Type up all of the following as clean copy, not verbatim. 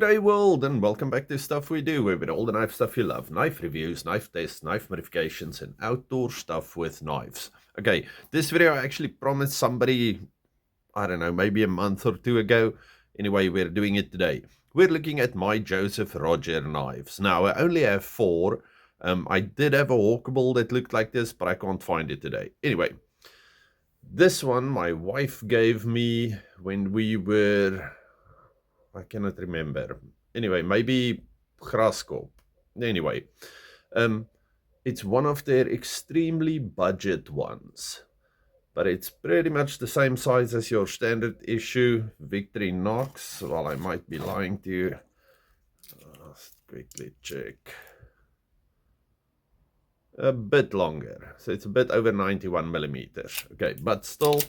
G'day world, and welcome back to Stuff We Do, where we do all the knife stuff you love. Knife reviews, knife tests, knife modifications, and outdoor stuff with knives. Okay, this video I actually promised somebody, I don't know, maybe a month or two ago. Anyway, we're doing it today. We're looking at my Joseph Roger knives. Now, I only have 4. I did have a walkable that looked like this, but I can't find it today. Anyway, this one my wife gave me when we were... I cannot remember. Anyway, maybe Graskop. Anyway, it's one of their extremely budget ones. But it's pretty much the same size as your standard issue Victorinox. Well, I might be lying to you. Let's quickly check. A bit longer. So it's a bit over 91 millimeters. Okay, but still,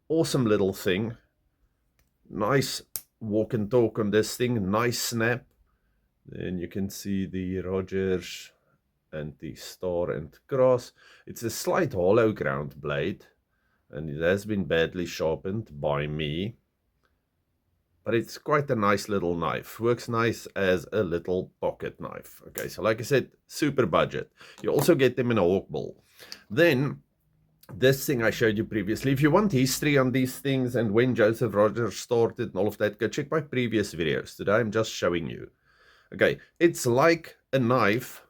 awesome little thing. Nice walk and talk on this thing. Nice snap. Then you can see the Rogers and the Star and Cross. It's a slight hollow ground blade, and it has been badly sharpened by me, but it's quite a nice little knife. Works nice as a little pocket knife. Okay, so like I said, super budget. You also get them in a hawkball. Then this thing I showed you previously, if you want history on these things and when Joseph Rogers started and all of that, go check my previous videos. Today I'm just showing you. Okay, it's like a knife,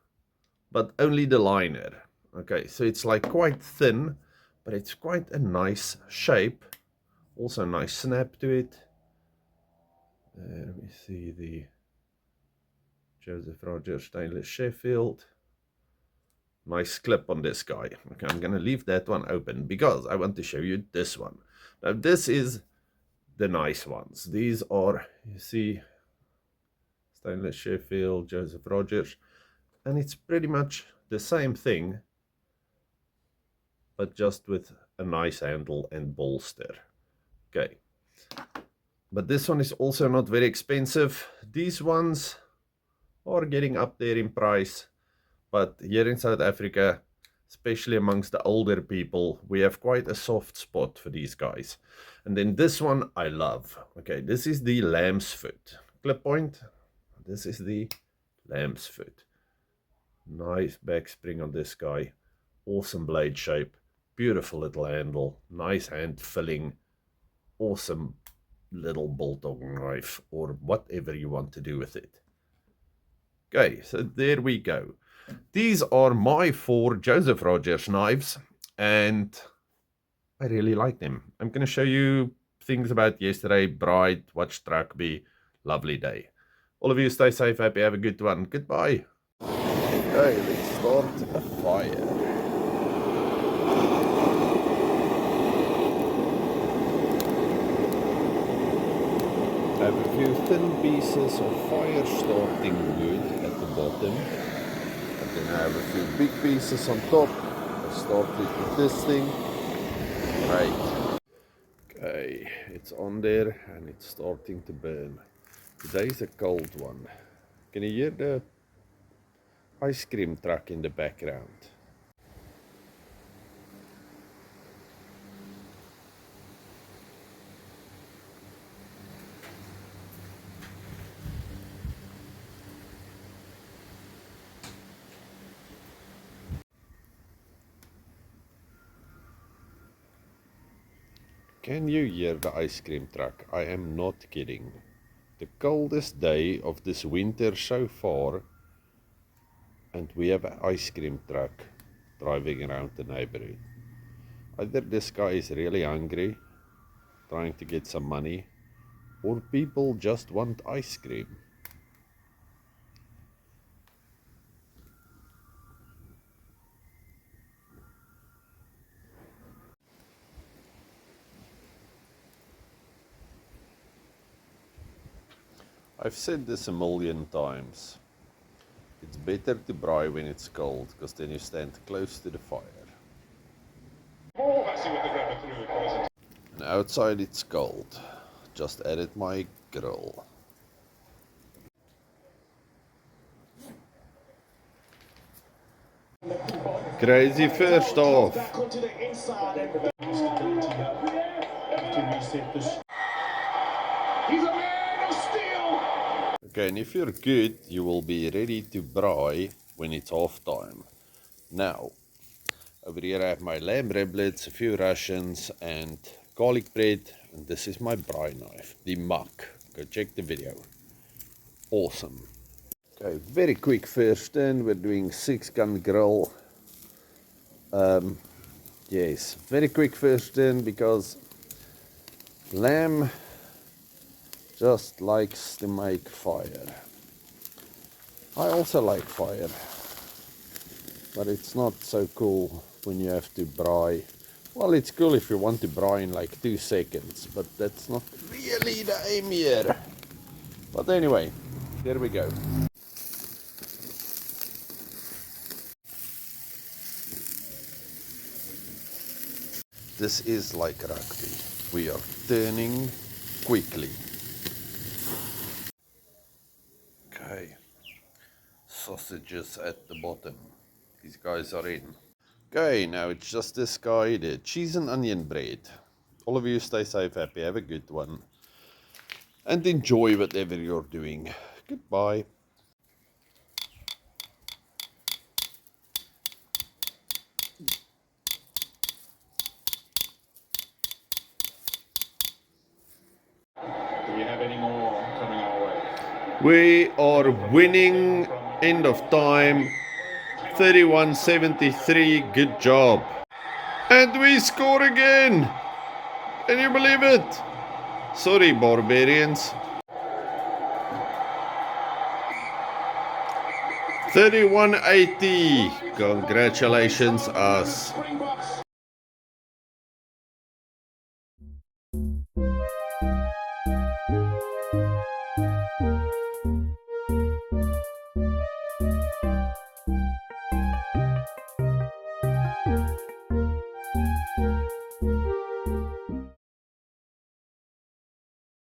but only the liner. Okay, so it's like quite thin, but it's quite a nice shape. Also nice snap to it. Let me see the Joseph Rogers stainless Sheffield. Nice clip on this guy. Okay, I'm going to leave that one open because I want to show you this one. Now, this is the nice ones. These are, you see, stainless Sheffield, Joseph Rogers. And it's pretty much the same thing, but just with a nice handle and bolster. Okay. But this one is also not very expensive. These ones are getting up there in price. But here in South Africa, especially amongst the older people, we have quite a soft spot for these guys. And then this one I love. Okay, this is the lamb's foot. Clip point. This is the lamb's foot. Nice back spring on this guy. Awesome blade shape. Beautiful little handle. Nice hand filling. Awesome little bulldog knife, or whatever you want to do with it. Okay, so there we go. These are my 4 Joseph Rogers knives, and I really like them. I'm going to show you things about yesterday, bright, watched rugby, lovely day. All of you stay safe, happy, have a good one. Goodbye. Okay, let's start a fire. I have a few thin pieces of fire starting wood at the bottom. And then I have a few big pieces on top. I started with this thing. Right. Okay, it's on there and it's starting to burn. Today's a cold one. Can you hear the ice cream truck in the background? Can you hear the ice cream truck? I am not kidding. The coldest day of this winter so far, and we have an ice cream truck driving around the neighborhood. Either this guy is really hungry, trying to get some money, or people just want ice cream. I've said this a million times. It's better to braai when it's cold, because then you stand close to the fire. And outside it's cold. Just added my grill. Crazy first off. Okay, and if you're good, you will be ready to braai when it's half time. Now, over here I have my lamb riblets, a few Russians, and garlic bread. And this is my braai knife, the Muck. Go check the video. Awesome. Okay, very quick first turn. We're doing 6-gun grill. Yes, very quick first turn because lamb just likes to make fire. I also like fire, but it's not so cool when you have to braai. Well, it's cool if you want to braai in like 2 seconds, but that's not really the aim here. But anyway, there we go. This is like rugby. We are turning quickly. Okay. Sausages at the bottom. These guys are in. Okay, now it's just this guy, the cheese and onion bread. All of you stay safe, happy, have a good one. And enjoy whatever you're doing. Goodbye. Do we have any more coming our way? We are winning. End of time. 31-73. Good job. And we score again. Can you believe it? Sorry, barbarians. 31-80. Congratulations, us. Springboks